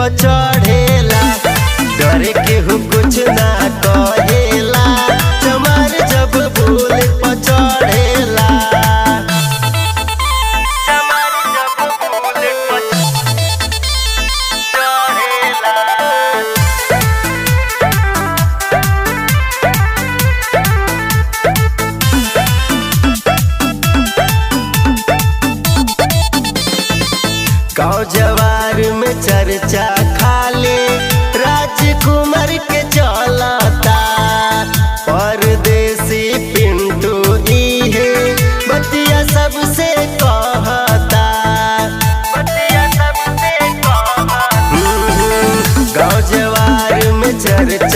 पर चढ़ेला, डरे केहू कुछ ना कहेला, चमार जब बुल पर चढ़ेला। चमार जब बुल पर चढ़ेला। गाँव जवार में चर्चा खाली राजकुमार के चलता, परदेसी पिंटू इहे बतिया सबसे कहता, बतिया सबसे कहता। गाँव जवार में चर्चा